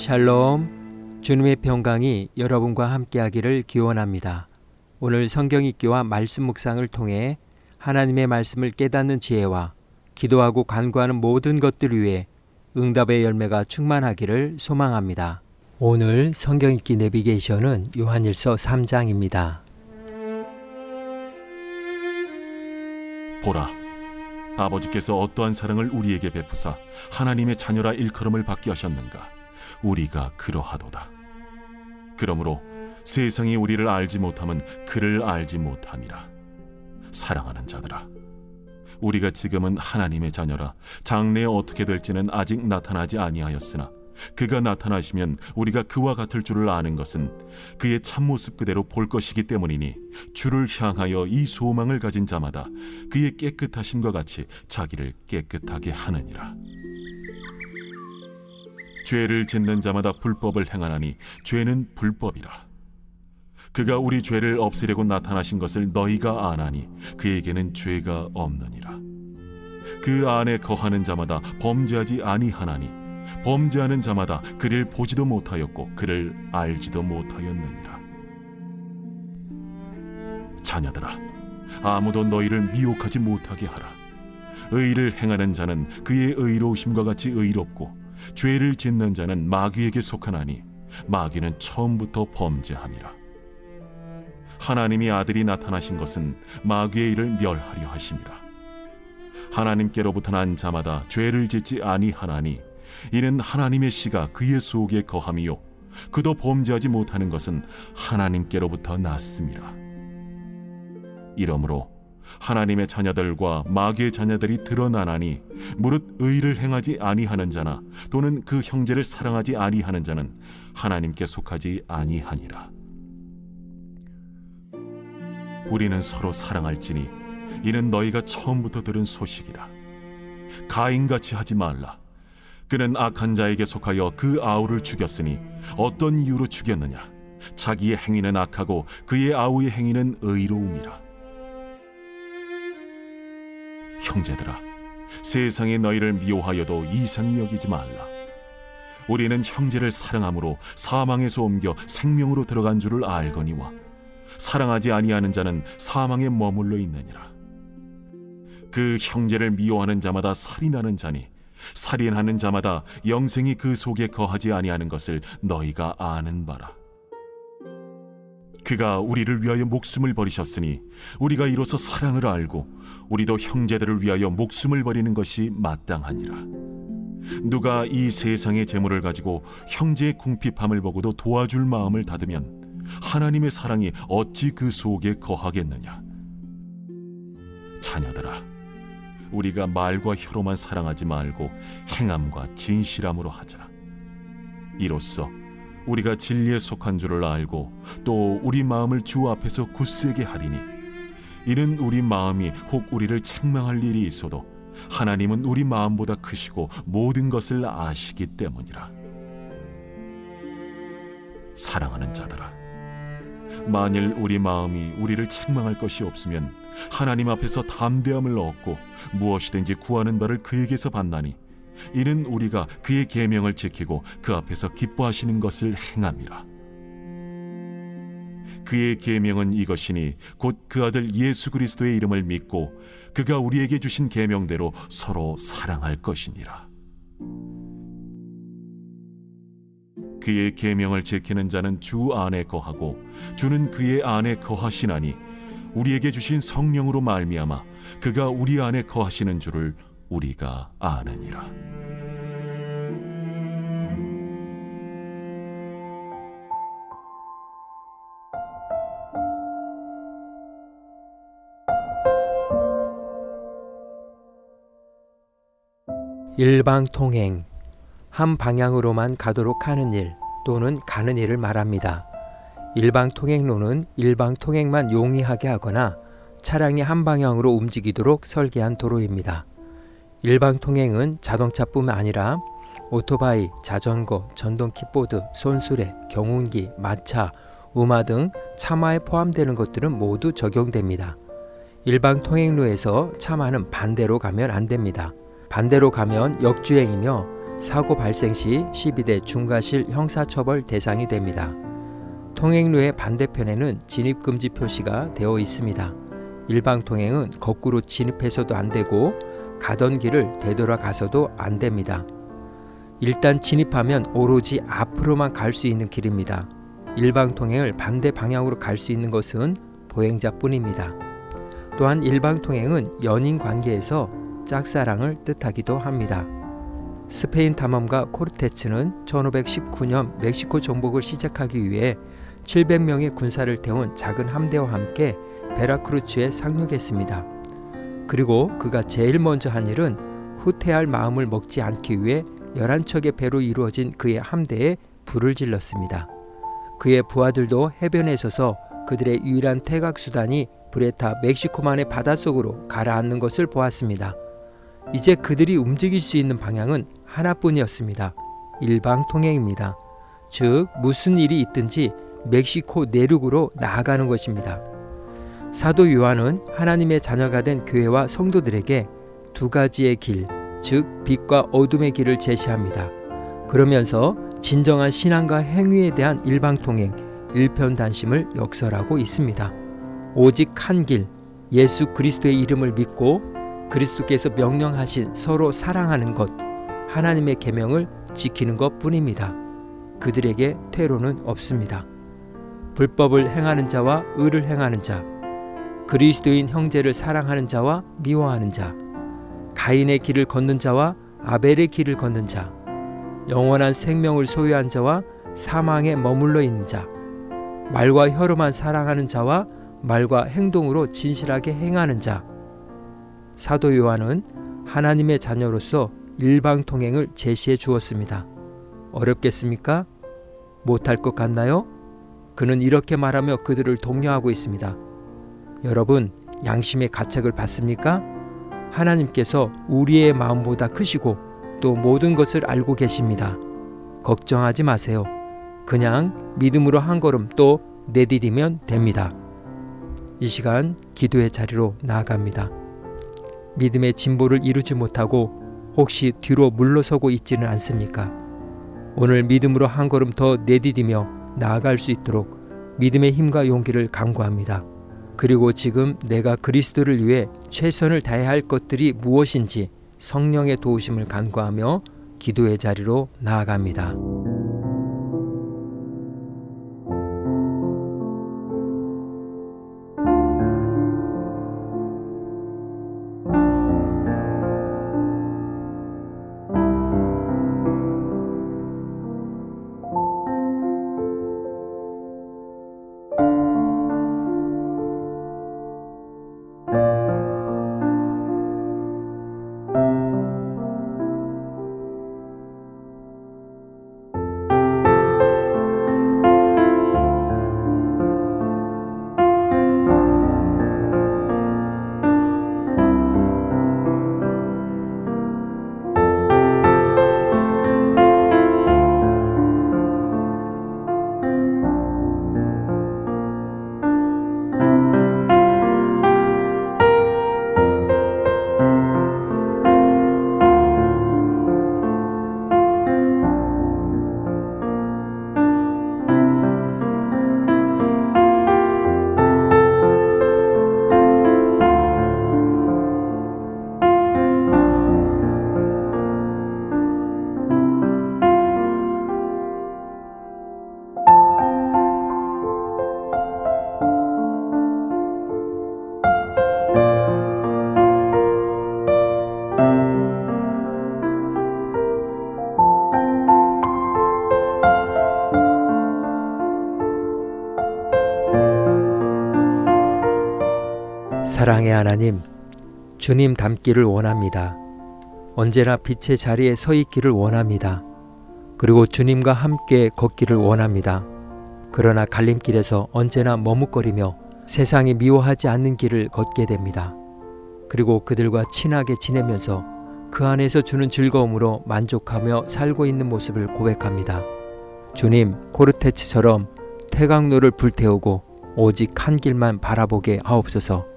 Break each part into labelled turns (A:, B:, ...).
A: 샬롬, 주님의 평강이 여러분과 함께하기를 기원합니다. 오늘 성경 읽기와 말씀 묵상을 통해 하나님의 말씀을 깨닫는 지혜와 기도하고 간구하는 모든 것들 위해 응답의 열매가 충만하기를 소망합니다. 오늘 성경 읽기 내비게이션은 요한일서 3장입니다.
B: 보라, 아버지께서 어떠한 사랑을 우리에게 베푸사 하나님의 자녀라 일컬음을 받게 하셨는가. 우리가 그러하도다. 그러므로 세상이 우리를 알지 못함은 그를 알지 못함이라. 사랑하는 자들아, 우리가 지금은 하나님의 자녀라. 장래에 어떻게 될지는 아직 나타나지 아니하였으나 그가 나타나시면 우리가 그와 같을 줄을 아는 것은 그의 참모습 그대로 볼 것이기 때문이니 주를 향하여 이 소망을 가진 자마다 그의 깨끗하심과 같이 자기를 깨끗하게 하느니라. 죄를 짓는 자마다 불법을 행하나니 죄는 불법이라. 그가 우리 죄를 없애려고 나타나신 것을 너희가 아나니 그에게는 죄가 없느니라. 그 안에 거하는 자마다 범죄하지 아니하나니 범죄하는 자마다 그를 보지도 못하였고 그를 알지도 못하였느니라. 자녀들아, 아무도 너희를 미혹하지 못하게 하라. 의를 행하는 자는 그의 의로우심과 같이 의롭고 죄를 짓는 자는 마귀에게 속하나니 마귀는 처음부터 범죄함이라. 하나님이 아들이 나타나신 것은 마귀의 일을 멸하려 하심이라. 하나님께로부터 난 자마다 죄를 짓지 아니하나니 이는 하나님의 씨가 그의 속에 거함이요 그도 범죄하지 못하는 것은 하나님께로부터 났음이라. 이러므로 하나님의 자녀들과 마귀의 자녀들이 드러나나니 무릇 의를 행하지 아니하는 자나 또는 그 형제를 사랑하지 아니하는 자는 하나님께 속하지 아니하니라. 우리는 서로 사랑할지니 이는 너희가 처음부터 들은 소식이라. 가인같이 하지 말라. 그는 악한 자에게 속하여 그 아우를 죽였으니 어떤 이유로 죽였느냐? 자기의 행위는 악하고 그의 아우의 행위는 의로움이라. 형제들아, 세상이 너희를 미워하여도 이상히 여기지 말라. 우리는 형제를 사랑함으로 사망에서 옮겨 생명으로 들어간 줄을 알거니와 사랑하지 아니하는 자는 사망에 머물러 있느니라. 그 형제를 미워하는 자마다 살인하는 자니 살인하는 자마다 영생이 그 속에 거하지 아니하는 것을 너희가 아는 바라. 그가 우리를 위하여 목숨을 버리셨으니 우리가 이로써 사랑을 알고 우리도 형제들을 위하여 목숨을 버리는 것이 마땅하니라. 누가 이 세상의 재물을 가지고 형제의 궁핍함을 보고도 도와줄 마음을 닫으면 하나님의 사랑이 어찌 그 속에 거하겠느냐. 자녀들아, 우리가 말과 혀로만 사랑하지 말고 행함과 진실함으로 하자. 이로써 우리가 진리에 속한 줄을 알고 또 우리 마음을 주 앞에서 굳세게 하리니 이는 우리 마음이 혹 우리를 책망할 일이 있어도 하나님은 우리 마음보다 크시고 모든 것을 아시기 때문이라. 사랑하는 자들아, 만일 우리 마음이 우리를 책망할 것이 없으면 하나님 앞에서 담대함을 얻고 무엇이든지 구하는 바를 그에게서 받나니 이는 우리가 그의 계명을 지키고 그 앞에서 기뻐하시는 것을 행함이라. 그의 계명은 이것이니 곧 그 아들 예수 그리스도의 이름을 믿고 그가 우리에게 주신 계명대로 서로 사랑할 것이니라. 그의 계명을 지키는 자는 주 안에 거하고 주는 그의 안에 거하시나니 우리에게 주신 성령으로 말미암아 그가 우리 안에 거하시는 줄을 우리가 아느니라.
A: 일방통행, 한 방향으로만 가도록 하는 일 또는 가는 일을 말합니다. 일방통행로는 일방통행만 용이하게 하거나 차량이 한 방향으로 움직이도록 설계한 도로입니다. 일방통행은 자동차뿐만 아니라 오토바이, 자전거, 전동 킥보드, 손수레, 경운기, 마차, 우마 등 차마에 포함되는 것들은 모두 적용됩니다. 일방통행로에서 차마는 반대로 가면 안 됩니다. 반대로 가면 역주행이며 사고 발생 시 12대 중과실 형사처벌 대상이 됩니다. 통행로의 반대편에는 진입금지 표시가 되어 있습니다. 일방통행은 거꾸로 진입해서도 안 되고 가던 길을 되돌아가서도 안 됩니다. 일단 진입하면 오로지 앞으로만 갈 수 있는 길입니다. 일방통행을 반대 방향으로 갈 수 있는 것은 보행자뿐입니다. 또한 일방통행은 연인 관계에서 짝사랑을 뜻하기도 합니다. 스페인 탐험가 코르테츠는 1519년 멕시코 정복을 시작하기 위해 700명의 군사를 태운 작은 함대와 함께 베라크루츠에 상륙했습니다. 그리고 그가 제일 먼저 한 일은 후퇴할 마음을 먹지 않기 위해 11척의 배로 이루어진 그의 함대에 불을 질렀습니다. 그의 부하들도 해변에 서서 그들의 유일한 태각 수단이 불에 타 멕시코만의 바닷속으로 가라앉는 것을 보았습니다. 이제 그들이 움직일 수 있는 방향은 하나뿐이었습니다. 일방통행입니다. 즉 무슨 일이 있든지 멕시코 내륙으로 나아가는 것입니다. 사도 요한은 하나님의 자녀가 된 교회와 성도들에게 두 가지의 길, 즉 빛과 어둠의 길을 제시합니다. 그러면서 진정한 신앙과 행위에 대한 일방통행, 일편단심을 역설하고 있습니다. 오직 한 길, 예수 그리스도의 이름을 믿고 그리스도께서 명령하신 서로 사랑하는 것, 하나님의 계명을 지키는 것뿐입니다. 그들에게 퇴로는 없습니다. 불법을 행하는 자와 의를 행하는 자, 그리스도인 형제를 사랑하는 자와 미워하는 자, 가인의 길을 걷는 자와 아벨의 길을 걷는 자, 영원한 생명을 소유한 자와 사망에 머물러 있는 자, 말과 혀로만 사랑하는 자와 말과 행동으로 진실하게 행하는 자. 사도 요한은 하나님의 자녀로서 일방통행을 제시해 주었습니다. 어렵겠습니까? 못할 것 같나요? 그는 이렇게 말하며 그들을 독려하고 있습니다. 여러분, 양심의 가책을 받습니까? 하나님께서 우리의 마음보다 크시고 또 모든 것을 알고 계십니다. 걱정하지 마세요. 그냥 믿음으로 한 걸음 또 내디디면 됩니다. 이 시간 기도의 자리로 나아갑니다. 믿음의 진보를 이루지 못하고 혹시 뒤로 물러서고 있지는 않습니까? 오늘 믿음으로 한 걸음 더 내디디며 나아갈 수 있도록 믿음의 힘과 용기를 간구합니다. 그리고 지금 내가 그리스도를 위해 최선을 다해야 할 것들이 무엇인지 성령의 도우심을 간구하며 기도의 자리로 나아갑니다. 사랑의 하나님, 주님 닮기를 원합니다. 언제나 빛의 자리에 서 있기를 원합니다. 그리고 주님과 함께 걷기를 원합니다. 그러나 갈림길에서 언제나 머뭇거리며 세상이 미워하지 않는 길을 걷게 됩니다. 그리고 그들과 친하게 지내면서 그 안에서 주는 즐거움으로 만족하며 살고 있는 모습을 고백합니다. 주님, 코르테츠처럼 태강로를 불태우고 오직 한 길만 바라보게 하옵소서.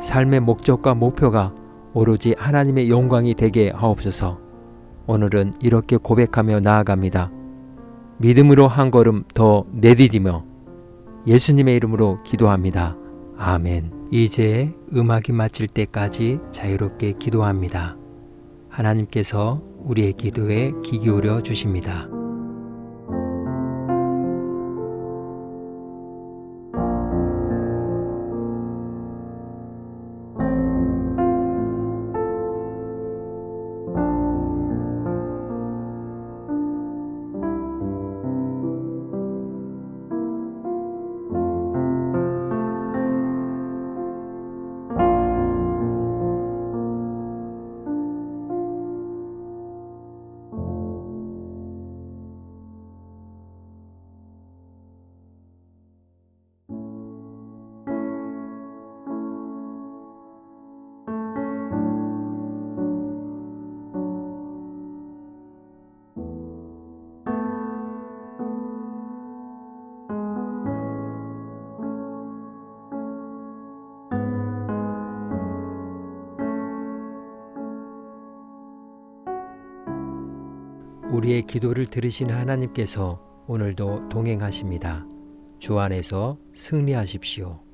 A: 삶의 목적과 목표가 오로지 하나님의 영광이 되게 하옵소서. 오늘은 이렇게 고백하며 나아갑니다. 믿음으로 한 걸음 더 내디디며 예수님의 이름으로 기도합니다. 아멘. 이제 음악이 마칠 때까지 자유롭게 기도합니다. 하나님께서 우리의 기도에 귀 기울여 주십니다. 우리의 기도를 들으신 하나님께서 오늘도 동행하십니다. 주 안에서 승리하십시오.